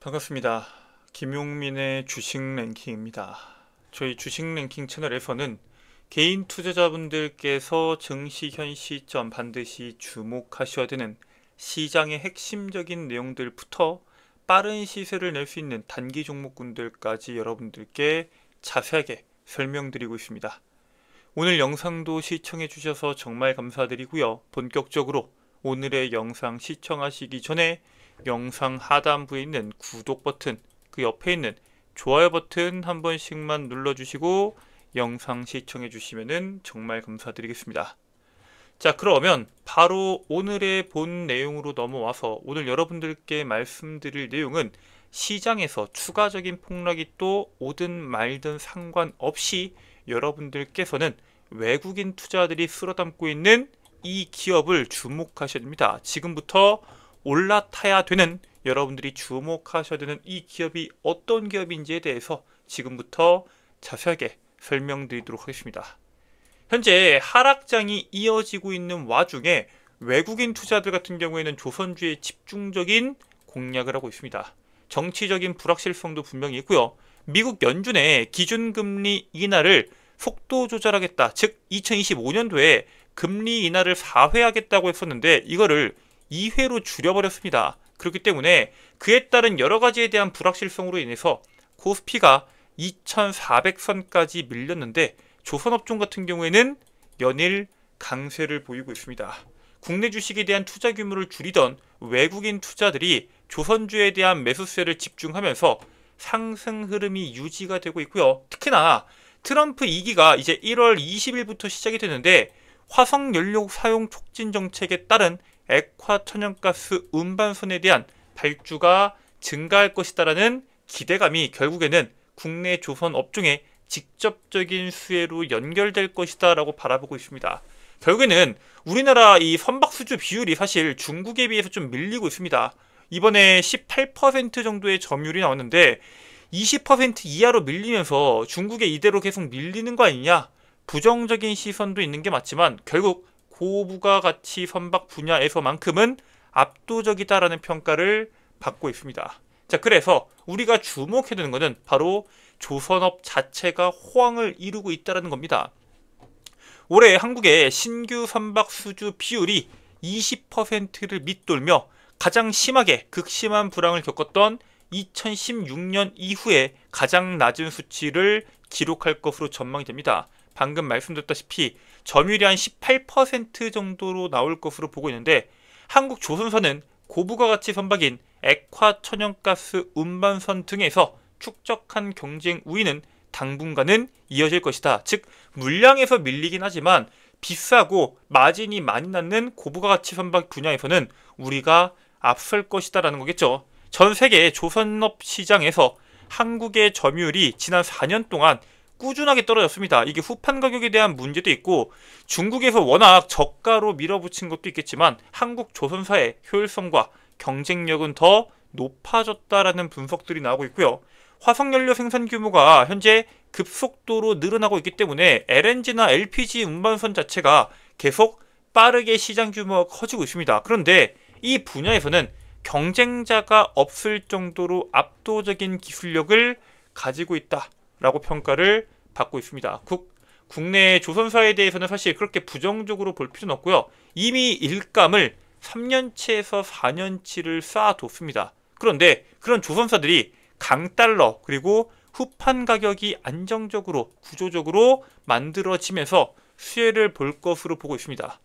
반갑습니다. 김용민의 주식 랭킹입니다. 저희 주식 랭킹 채널에서는 개인 투자자분들께서 증시 현 시점 반드시 주목하셔야 되는 시장의 핵심적인 내용들부터 빠른 시세를 낼 수 있는 단기 종목군들까지 여러분들께 자세하게 설명드리고 있습니다. 오늘 영상도 시청해 주셔서 정말 감사드리고요. 본격적으로 오늘의 영상 시청하시기 전에 영상 하단부에 있는 구독 버튼, 그 옆에 있는 좋아요 버튼 한 번씩만 눌러주시고 영상 시청해 주시면 정말 감사드리겠습니다. 자, 그러면 바로 오늘의 본 내용으로 넘어와서 오늘 여러분들께 말씀드릴 내용은 시장에서 추가적인 폭락이 또 오든 말든 상관없이 여러분들께서는 외국인 투자들이 쓸어담고 있는 이 기업을 주목하셔야 됩니다. 지금부터 올라타야 되는, 여러분들이 주목하셔야 되는 이 기업이 어떤 기업인지에 대해서 지금부터 자세하게 설명드리도록 하겠습니다. 현재 하락장이 이어지고 있는 와중에 외국인 투자들 같은 경우에는 조선주에 집중적인 공략을 하고 있습니다. 정치적인 불확실성도 분명히 있고요. 미국 연준의 기준금리 인하를 속도 조절하겠다, 즉 2025년도에 금리 인하를 4회 하겠다고 했었는데 이거를 2회로 줄여버렸습니다. 그렇기 때문에 그에 따른 여러 가지에 대한 불확실성으로 인해서 코스피가 2400선까지 밀렸는데 조선업종 같은 경우에는 연일 강세를 보이고 있습니다. 국내 주식에 대한 투자 규모를 줄이던 외국인 투자들이 조선주에 대한 매수세를 집중하면서 상승 흐름이 유지가 되고 있고요. 특히나 트럼프 2기가 이제 1월 20일부터 시작이 되는데 화석연료 사용 촉진 정책에 따른 액화 천연가스 운반선에 대한 발주가 증가할 것이다라는 기대감이 결국에는 국내 조선 업종의 직접적인 수혜로 연결될 것이다 라고 바라보고 있습니다. 결국에는 우리나라 이 선박수주 비율이 사실 중국에 비해서 좀 밀리고 있습니다. 이번에 18% 정도의 점유율이 나왔는데 20% 이하로 밀리면서 중국에 이대로 계속 밀리는 거 아니냐, 부정적인 시선도 있는 게 맞지만 결국 고부가가치 선박 분야에서만큼은 압도적이다라는 평가를 받고 있습니다. 자, 그래서 우리가 주목해야 되는 것은 바로 조선업 자체가 호황을 이루고 있다는 겁니다. 올해 한국의 신규 선박 수주 비율이 20%를 밑돌며 가장 심하게 극심한 불황을 겪었던 2016년 이후에 가장 낮은 수치를 기록할 것으로 전망이 됩니다. 방금 말씀드렸다시피 점유율이 한 18% 정도로 나올 것으로 보고 있는데 한국 조선사는 고부가가치 선박인 액화 천연가스 운반선 등에서 축적한 경쟁 우위는 당분간은 이어질 것이다. 즉 물량에서 밀리긴 하지만 비싸고 마진이 많이 남는 고부가가치 선박 분야에서는 우리가 앞설 것이다 라는 거겠죠. 전 세계 조선업 시장에서 한국의 점유율이 지난 4년 동안 꾸준하게 떨어졌습니다. 이게 후판 가격에 대한 문제도 있고 중국에서 워낙 저가로 밀어붙인 것도 있겠지만 한국 조선사의 효율성과 경쟁력은 더 높아졌다라는 분석들이 나오고 있고요. 화석연료 생산 규모가 현재 급속도로 늘어나고 있기 때문에 LNG나 LPG 운반선 자체가 계속 빠르게 시장 규모가 커지고 있습니다. 그런데 이 분야에서는 경쟁자가 없을 정도로 압도적인 기술력을 가지고 있다라고 평가를 받고 있습니다. 국내 조선사에 대해서는 사실 그렇게 부정적으로 볼 필요는 없고요. 이미 일감을 3년치에서 4년치를 쌓아뒀습니다. 그런데 그런 조선사들이 강달러 그리고 후판 가격이 안정적으로 구조적으로 만들어지면서 수혜를 볼 것으로 보고 있습니다.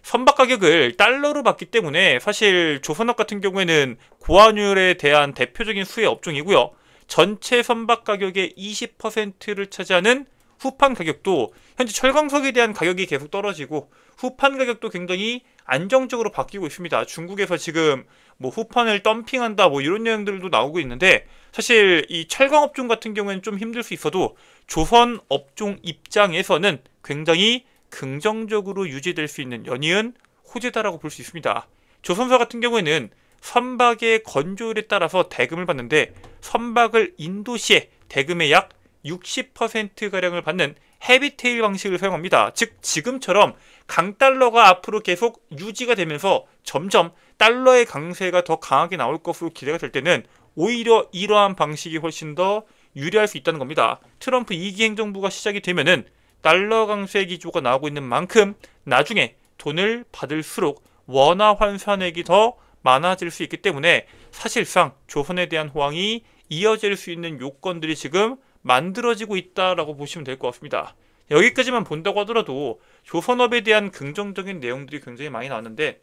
선박 가격을 달러로 받기 때문에 사실 조선업 같은 경우에는 고환율에 대한 대표적인 수혜 업종이고요. 전체 선박 가격의 20%를 차지하는 후판 가격도 현재 철광석에 대한 가격이 계속 떨어지고 후판 가격도 굉장히 안정적으로 바뀌고 있습니다. 중국에서 지금 뭐 후판을 덤핑한다 뭐 이런 내용들도 나오고 있는데 사실 이 철강업종 같은 경우에는 좀 힘들 수 있어도 조선 업종 입장에서는 굉장히 긍정적으로 유지될 수 있는 연이은 호재다라고 볼 수 있습니다. 조선사 같은 경우에는 선박의 건조율에 따라서 대금을 받는데 선박을 인도시에 대금의 약 60%가량을 받는 헤비테일 방식을 사용합니다. 즉 지금처럼 강달러가 앞으로 계속 유지가 되면서 점점 달러의 강세가 더 강하게 나올 것으로 기대가 될 때는 오히려 이러한 방식이 훨씬 더 유리할 수 있다는 겁니다. 트럼프 2기 행정부가 시작이 되면은 달러 강세 기조가 나오고 있는 만큼 나중에 돈을 받을수록 원화 환산액이 더 많아질 수 있기 때문에 사실상 조선에 대한 호황이 이어질 수 있는 요건들이 지금 만들어지고 있다라고 보시면 될 것 같습니다. 여기까지만 본다고 하더라도 조선업에 대한 긍정적인 내용들이 굉장히 많이 나왔는데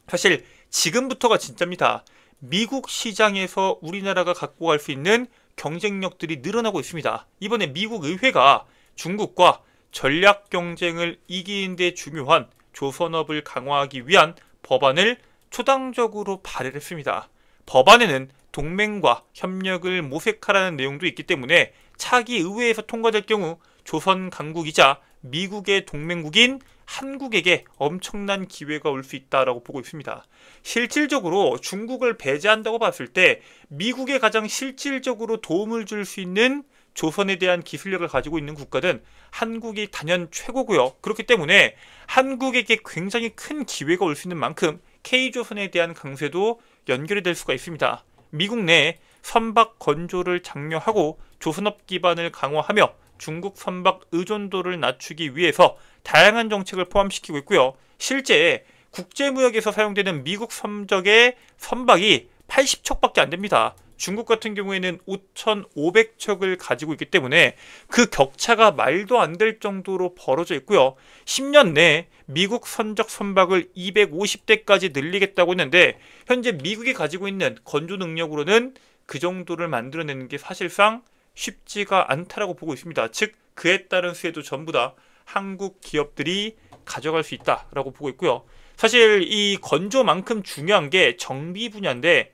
사실 지금부터가 진짜입니다. 미국 시장에서 우리나라가 갖고 갈 수 있는 경쟁력들이 늘어나고 있습니다. 이번에 미국 의회가 중국과 전략 경쟁을 이기는 데 중요한 조선업을 강화하기 위한 법안을 초당적으로 발의를 했습니다. 법안에는 동맹과 협력을 모색하라는 내용도 있기 때문에 차기 의회에서 통과될 경우 조선 강국이자 미국의 동맹국인 한국에게 엄청난 기회가 올 수 있다라고 보고 있습니다. 실질적으로 중국을 배제한다고 봤을 때 미국에 가장 실질적으로 도움을 줄 수 있는 조선에 대한 기술력을 가지고 있는 국가는 한국이 단연 최고고요. 그렇기 때문에 한국에게 굉장히 큰 기회가 올 수 있는 만큼 K조선에 대한 강세도 연결이 될 수가 있습니다. 미국 내 선박 건조를 장려하고 조선업 기반을 강화하며 중국 선박 의존도를 낮추기 위해서 다양한 정책을 포함시키고 있고요. 실제 국제무역에서 사용되는 미국 선적의 선박이 80척밖에 안 됩니다. 중국 같은 경우에는 5,500척을 가지고 있기 때문에 그 격차가 말도 안 될 정도로 벌어져 있고요. 10년 내에 미국 선적 선박을 250대까지 늘리겠다고 했는데 현재 미국이 가지고 있는 건조 능력으로는 그 정도를 만들어내는 게 사실상 쉽지가 않다라고 보고 있습니다. 즉 그에 따른 수혜도 전부 다 한국 기업들이 가져갈 수 있다라고 보고 있고요. 사실 이 건조만큼 중요한 게 정비 분야인데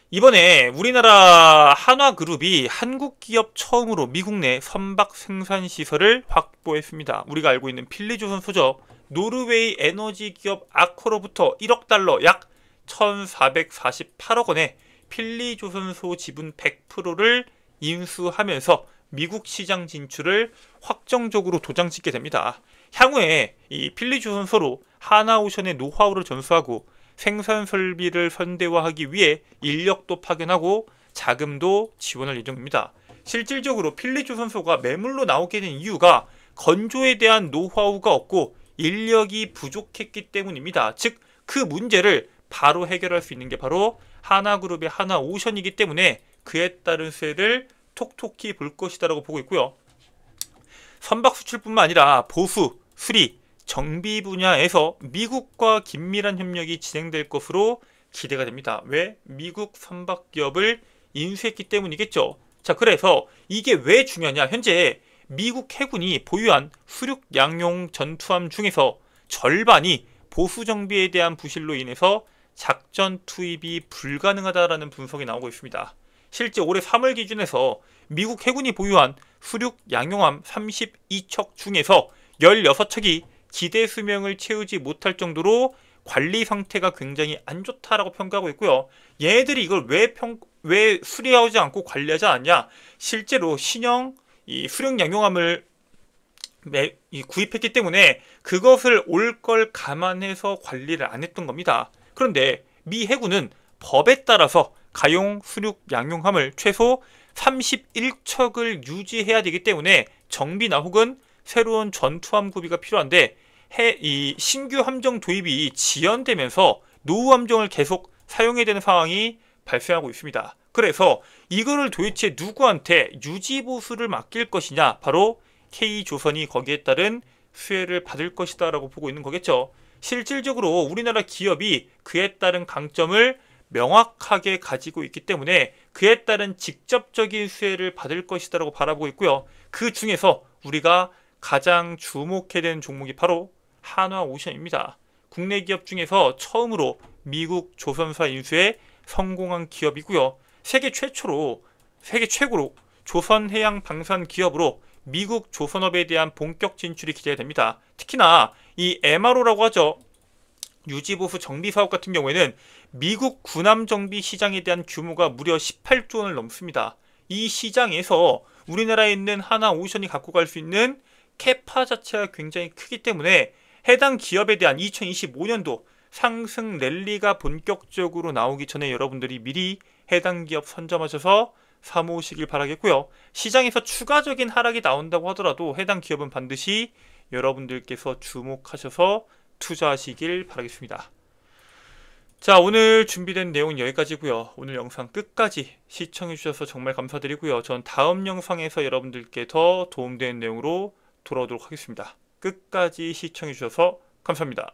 이번에 우리나라 한화그룹이 한국 기업 처음으로 미국 내 선박 생산 시설을 확보했습니다. 우리가 알고 있는 필리조선소죠. 노르웨이 에너지 기업 아코로부터 1억 달러 약 1,448억 원에 필리조선소 지분 100%를 인수하면서 미국 시장 진출을 확정적으로 도장짓게 됩니다. 향후에 이 필리조선소로 하나오션의 노하우를 전수하고 생산 설비를 현대화하기 위해 인력도 파견하고 자금도 지원할 예정입니다. 실질적으로 필리조선소가 매물로 나오게 된 이유가 건조에 대한 노하우가 없고 인력이 부족했기 때문입니다. 즉 그 문제를 바로 해결할 수 있는 게 바로 하나그룹의 하나오션이기 때문에 그에 따른 수혜를 톡톡히 볼 것이다라고 보고 있고요. 선박 수출뿐만 아니라 보수, 수리, 정비 분야에서 미국과 긴밀한 협력이 진행될 것으로 기대가 됩니다. 왜? 미국 선박 기업을 인수했기 때문이겠죠. 자, 그래서 이게 왜 중요하냐? 현재 미국 해군이 보유한 수륙 양용 전투함 중에서 절반이 보수 정비에 대한 부실로 인해서 작전 투입이 불가능하다라는 분석이 나오고 있습니다. 실제 올해 3월 기준에서 미국 해군이 보유한 수륙 양용함 32척 중에서 16척이 기대 수명을 채우지 못할 정도로 관리 상태가 굉장히 안 좋다라고 평가하고 있고요. 얘네들이 이걸 왜 수리하지 않고 관리하지 않냐? 실제로 신형 이 수륙 양용함을 구입했기 때문에 그것을 올 걸 감안해서 관리를 안 했던 겁니다. 그런데 미 해군은 법에 따라서 가용 수륙 양용함을 최소 31척을 유지해야 되기 때문에 정비나 혹은 새로운 전투함 구비가 필요한데 이 신규 함정 도입이 지연되면서 노후 함정을 계속 사용해야 되는 상황이 발생하고 있습니다. 그래서 이거를 도대체 누구한테 유지보수를 맡길 것이냐? 바로 K조선이 거기에 따른 수혜를 받을 것이다 라고 보고 있는 거겠죠. 실질적으로 우리나라 기업이 그에 따른 강점을 명확하게 가지고 있기 때문에 그에 따른 직접적인 수혜를 받을 것이다 라고 바라보고 있고요. 그 중에서 우리가 가장 주목해야 되는 종목이 바로 한화오션입니다. 국내 기업 중에서 처음으로 미국 조선사 인수에 성공한 기업이고요. 세계 최고로 조선해양 방산 기업으로 미국 조선업에 대한 본격 진출이 기대가 됩니다. 특히나 이 MRO라고 하죠. 유지보수 정비 사업 같은 경우에는 미국 군함 정비 시장에 대한 규모가 무려 18조 원을 넘습니다. 이 시장에서 우리나라에 있는 하나오션이 갖고 갈 수 있는 캐파 자체가 굉장히 크기 때문에 해당 기업에 대한 2025년도 상승 랠리가 본격적으로 나오기 전에 여러분들이 미리 해당 기업 선점하셔서 사모으시길 바라겠고요. 시장에서 추가적인 하락이 나온다고 하더라도 해당 기업은 반드시 여러분들께서 주목하셔서 투자하시길 바라겠습니다. 자, 오늘 준비된 내용은 여기까지고요. 오늘 영상 끝까지 시청해주셔서 정말 감사드리고요. 전 다음 영상에서 여러분들께 더 도움되는 내용으로 돌아오도록 하겠습니다. 끝까지 시청해주셔서 감사합니다.